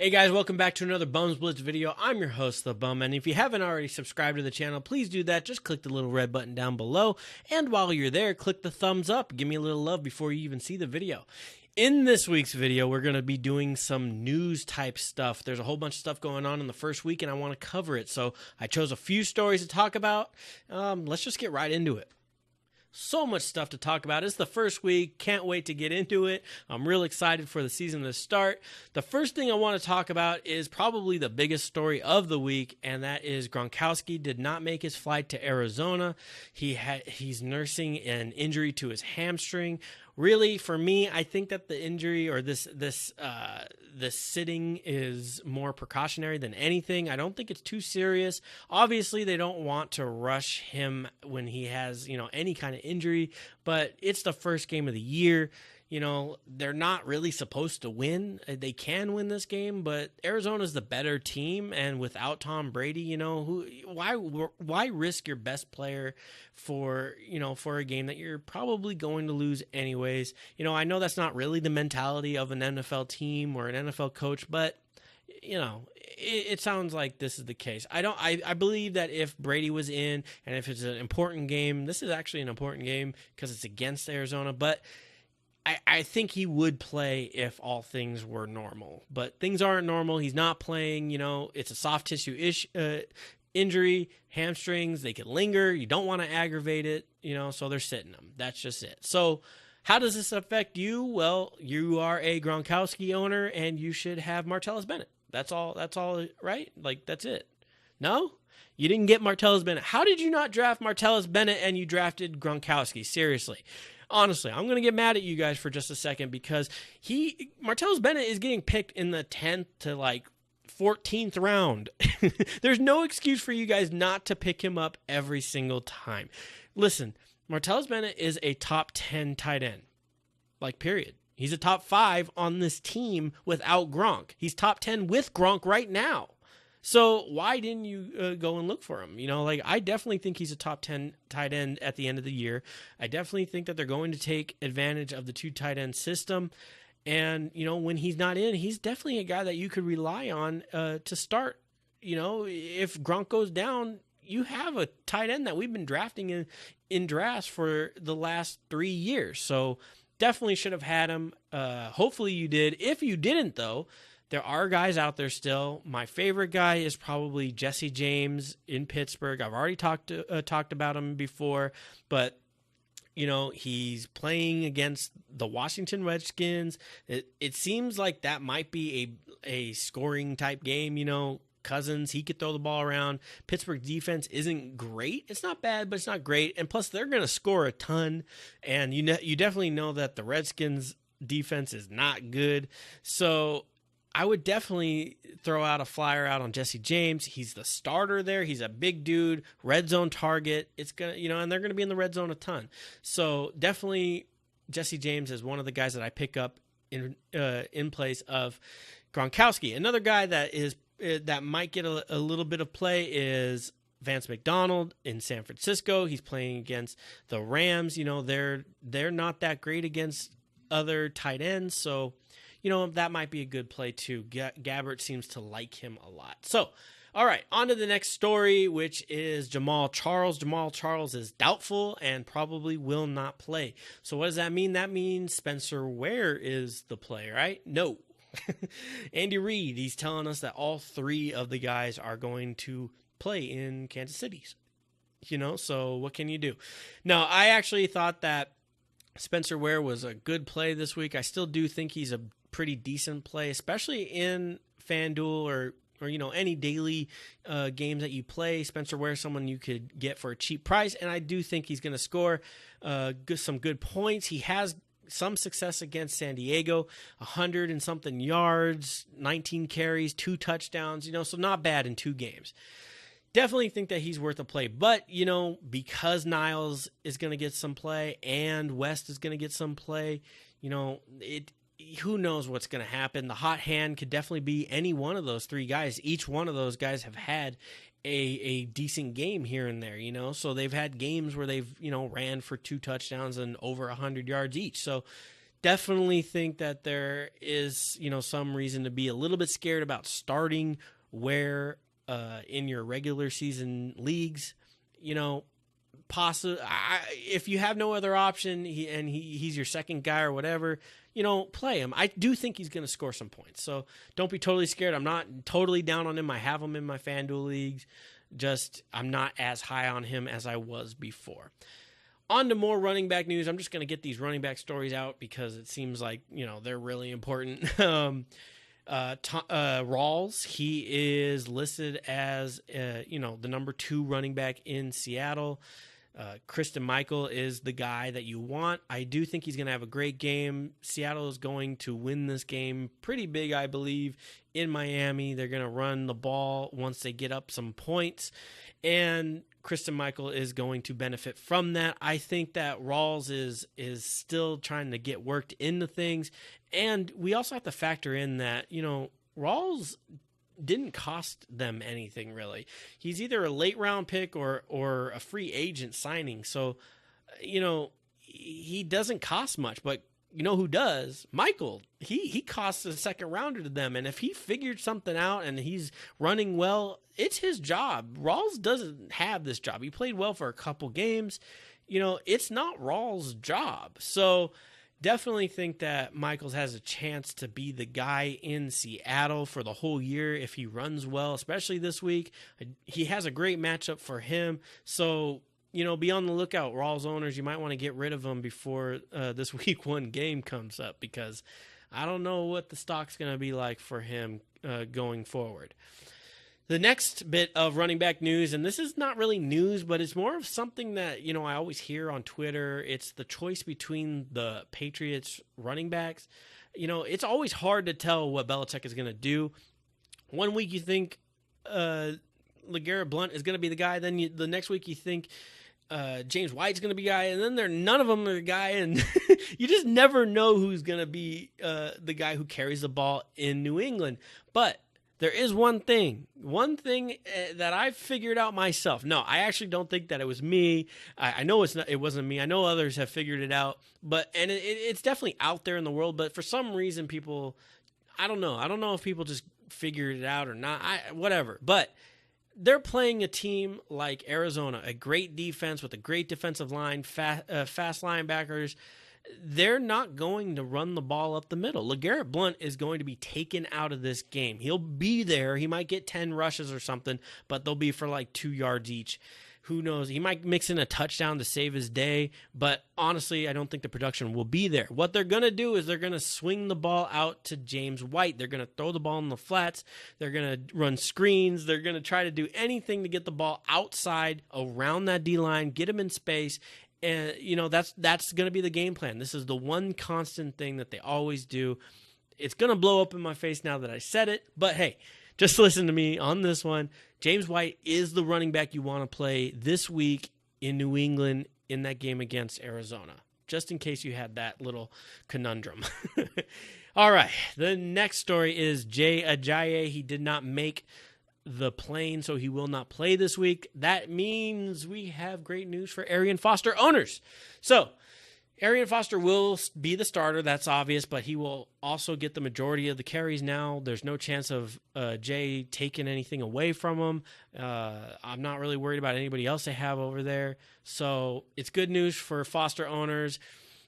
Hey guys, welcome back to another Bums Blitz video. I'm your host, The Bum, and if you haven't already subscribed to the channel, please do that. Just click the little red button down below, and while you're there, click the thumbs up. Give me a little love before you even see the video. In this week's video, we're going to be doing some news type stuff. There's a whole bunch of stuff going on in the first week, and I want to cover it, so I chose a few stories to talk about. Let's just get right into it. So much stuff to talk about. It's the first week. Can't wait to get into it. I'm real excited for the season to start. The first thing I want to talk about is probably the biggest story of the week, and that is Gronkowski did not make his flight to Arizona. He's nursing an injury to his hamstring. Really, for me, I think that the injury or this sitting is more precautionary than anything. I don't think it's too serious. Obviously, they don't want to rush him when he has, any kind of injury, but it's the first game of the year. They're not really supposed to win. They can win this game, but Arizona's the better team, and without Tom Brady, why risk your best player for a game that you're probably going to lose anyways? I know that's not really the mentality of an NFL team or an NFL coach, but it sounds like this is the case. I believe that if Brady was in, and if it's an important game, this is actually an important game because it's against Arizona, but I think he would play if all things were normal, but things aren't normal. He's not playing. It's a soft tissue injury, hamstrings. They could linger. You don't want to aggravate it. So they're sitting him. That's just it. So how does this affect you? Well, you are a Gronkowski owner, and you should have Martellus Bennett. That's all. That's all, right? That's it. No, you didn't get Martellus Bennett. How did you not draft Martellus Bennett and you drafted Gronkowski? Seriously. Honestly, I'm going to get mad at you guys for just a second because Martellus Bennett is getting picked in the 10th to 14th round. There's no excuse for you guys not to pick him up every single time. Listen, Martellus Bennett is a top 10 tight end. Period. He's a top 5 on this team without Gronk. He's top 10 with Gronk right now. So why didn't you go and look for him? I definitely think he's a top 10 tight end at the end of the year. I definitely think that they're going to take advantage of the 2 tight end system. And, when he's not in, he's definitely a guy that you could rely on to start. If Gronk goes down, you have a tight end that we've been drafting in drafts for the last 3 years. So definitely should have had him. Hopefully you did. If you didn't, though, there are guys out there still. My favorite guy is probably Jesse James in Pittsburgh. I've already talked about him before, but he's playing against the Washington Redskins. It seems like that might be a scoring type game. Cousins, he could throw the ball around. Pittsburgh defense isn't great. It's not bad, but it's not great. And plus, they're going to score a ton. And you definitely know that the Redskins defense is not good. So I would definitely throw out a flyer out on Jesse James. He's the starter there. He's a big dude, red zone target. It's gonna, and they're gonna be in the red zone a ton. So definitely Jesse James is one of the guys that I pick up in place of Gronkowski. Another guy that might get a little bit of play is Vance McDonald in San Francisco. He's playing against the Rams. They're not that great against other tight ends, so that might be a good play too. Gabbert seems to like him a lot. So, all right, on to the next story, which is Jamaal Charles. Jamaal Charles is doubtful and probably will not play. So what does that mean? That means Spencer Ware is the play, right? No. Andy Reid, he's telling us that all 3 of the guys are going to play in Kansas City. So what can you do? No, I actually thought that Spencer Ware was a good play this week. I still do think he's a pretty decent play, especially in Fanduel or any daily games that you play. Spencer Ware is someone you could get for a cheap price, and I do think he's going to score some good points. He has some success against San Diego, 100 and something yards, 19 carries, 2 touchdowns, so not bad in 2 games. Definitely think that he's worth a play, but, because Niles is going to get some play and West is going to get some play, who knows what's going to happen. The hot hand could definitely be any one of those 3 guys. Each one of those guys have had a decent game here and there, so they've had games where they've, ran for 2 touchdowns and over 100 yards each. So definitely think that there is, some reason to be a little bit scared about starting where in your regular season leagues, if you have no other option he's your second guy or whatever, play him. I do think he's going to score some points. So don't be totally scared. I'm not totally down on him. I have him in my Fanduel leagues. Just I'm not as high on him as I was before. On to more running back news. I'm just going to get these running back stories out because it seems like, they're really important. Rawls, he is listed as, the number 2 running back in Seattle. Christine Michael is the guy that you want. I do think he's going to have a great game. Seattle is going to win this game pretty big, I believe, in Miami. They're going to run the ball once they get up some points, and Christine Michael is going to benefit from that. I think that Rawls is still trying to get worked into things, and we also have to factor in that, Rawls didn't cost them anything really. He's either a late round pick or a free agent signing. So, he doesn't cost much, but who does? Michael. He costs a second rounder to them. And if he figured something out and he's running well, it's his job. Rawls doesn't have this job. He played well for a couple games. It's not Rawls' job. So definitely think that Michaels has a chance to be the guy in Seattle for the whole year if he runs well, especially this week. He has a great matchup for him. So, be on the lookout, Rawls owners. You might want to get rid of him before this week 1 game comes up because I don't know what the stock's going to be like for him going forward. The next bit of running back news, and this is not really news, but it's more of something that, I always hear on Twitter. It's the choice between the Patriots running backs. It's always hard to tell what Belichick is going to do. One week you think LeGarrette Blount is going to be the guy. Then the next week you think James White's going to be the guy. And then none of them are the guy. And you just never know who's going to be the guy who carries the ball in New England. But there is one thing that I figured out myself. No, I actually don't think that it was me. I know it wasn't me. I know others have figured it out, and it's definitely out there in the world. But for some reason, people, I don't know if people just figured it out or not. Whatever. But they're playing a team like Arizona, a great defense with a great defensive line, fast linebackers. They're not going to run the ball up the middle. LeGarrette Blount is going to be taken out of this game. He'll be there. He might get 10 rushes or something, but they'll be for like 2 yards each. Who knows? He might mix in a touchdown to save his day, but honestly, I don't think the production will be there. What they're going to do is they're going to swing the ball out to James White. They're going to throw the ball in the flats. They're going to run screens. They're going to try to do anything to get the ball outside around that D-line, get him in space. And, that's going to be the game plan. This is the one constant thing that they always do. It's going to blow up in my face now that I said it. But, hey, just listen to me on this one. James White is the running back you want to play this week in New England in that game against Arizona, just in case you had that little conundrum. All right, the next story is Ajayi. He did not make the plane, so he will not play this week. That means we have great news for Arian Foster owners. So Arian Foster will be the starter, that's obvious, but he will also get the majority of the carries now. There's no chance of Jay taking anything away from him. I'm not really worried about anybody else they have over there. So it's good news for Foster owners.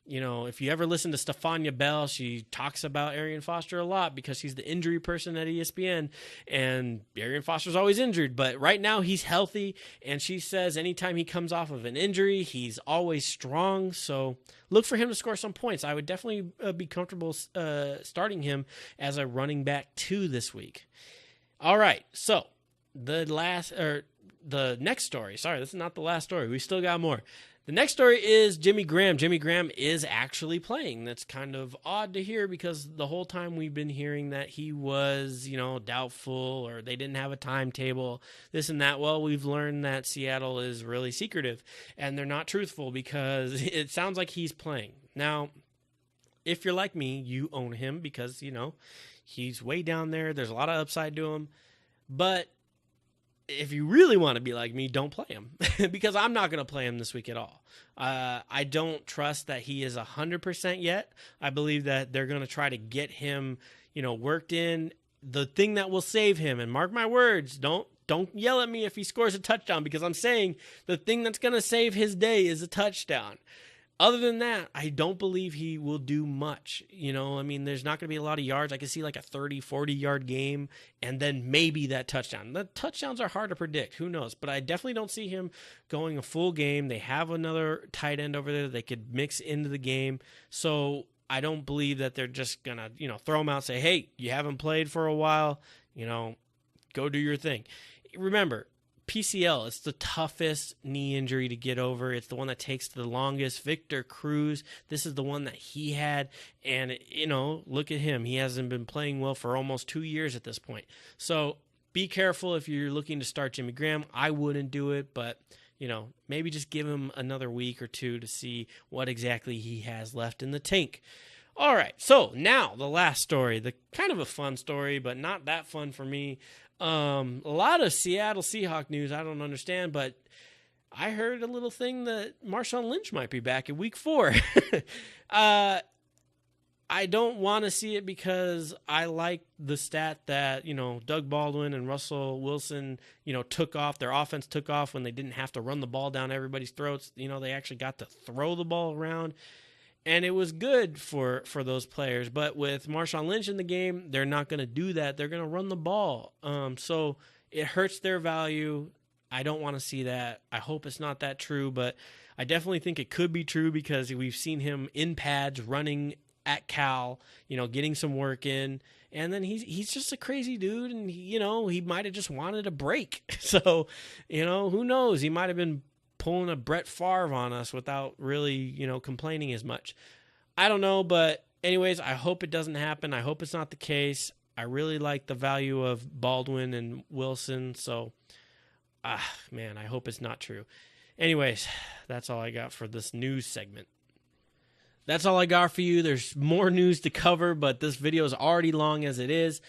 If you ever listen to Stefania Bell, she talks about Arian Foster a lot because he's the injury person at ESPN, and Arian Foster's always injured, but right now he's healthy, and she says anytime he comes off of an injury, he's always strong, so look for him to score some points. I would definitely be comfortable starting him as a running back 2 this week. All right, so the next story. Sorry, this is not the last story. We still got more. The next story is Jimmy Graham. Jimmy Graham is actually playing. That's kind of odd to hear because the whole time we've been hearing that he was, doubtful or they didn't have a timetable, this and that. Well, we've learned that Seattle is really secretive and they're not truthful because it sounds like he's playing. Now, if you're like me, you own him because, he's way down there. There's a lot of upside to him. But if you really want to be like me, don't play him because I'm not going to play him this week at all. I don't trust that he is 100% yet. I believe that they're going to try to get him, worked in. The thing that will save him, and mark my words, don't yell at me if he scores a touchdown, because I'm saying the thing that's going to save his day is a touchdown. Other than that, I don't believe he will do much. There's not going to be a lot of yards. I can see like a 30, 40-yard game, and then maybe that touchdown. The touchdowns are hard to predict. Who knows? But I definitely don't see him going a full game. They have another tight end over there that they could mix into the game. So I don't believe that they're just going to, throw him out and say, hey, you haven't played for a while, go do your thing. Remember, PCL, it's the toughest knee injury to get over. It's the one that takes the longest. Victor Cruz, this is the one that he had. And, look at him. He hasn't been playing well for almost 2 years at this point. So be careful if you're looking to start Jimmy Graham. I wouldn't do it, but, maybe just give him another week or two to see what exactly he has left in the tank. All right, so now the last story, the kind of a fun story, but not that fun for me. A lot of Seattle Seahawks news I don't understand, but I heard a little thing that Marshawn Lynch might be back in week 4. I don't want to see it because I like the stat that, Doug Baldwin and Russell Wilson, took off. Their offense took off when they didn't have to run the ball down everybody's throats. They actually got to throw the ball around. And it was good for those players. But with Marshawn Lynch in the game, they're not going to do that. They're going to run the ball. So it hurts their value. I don't want to see that. I hope it's not that true. But I definitely think it could be true because we've seen him in pads running at Cal, getting some work in. And then he's just a crazy dude. And, he might have just wanted a break. So, who knows? He might have been pulling a Brett Favre on us without really, complaining as much. I don't know, but anyways, I hope it doesn't happen. I hope it's not the case. I really like the value of Baldwin and Wilson, so, I hope it's not true. Anyways, that's all I got for this news segment. That's all I got for you. There's more news to cover, but this video is already long as it is.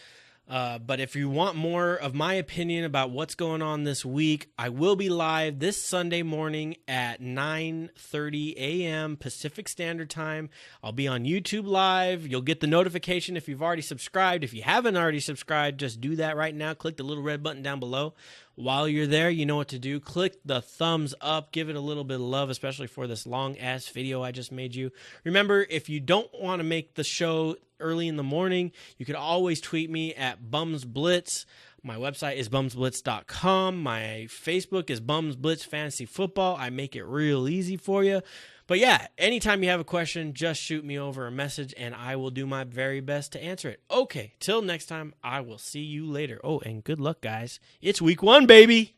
But if you want more of my opinion about what's going on this week, I will be live this Sunday morning at 9:30 a.m. Pacific Standard Time. I'll be on YouTube Live. You'll get the notification if you've already subscribed. If you haven't already subscribed, just do that right now. Click the little red button down below. While you're there, you know what to do. Click the thumbs up. Give it a little bit of love, especially for this long-ass video I just made you. Remember, if you don't want to make the show early in the morning, you could always tweet me at BumsBlitz. My website is bumsblitz.com. My Facebook is BumsBlitz Fantasy Football. I make it real easy for you. But yeah, anytime you have a question, just shoot me over a message and I will do my very best to answer it. Okay, till next time, I will see you later. Oh, and good luck, guys. It's week 1, baby.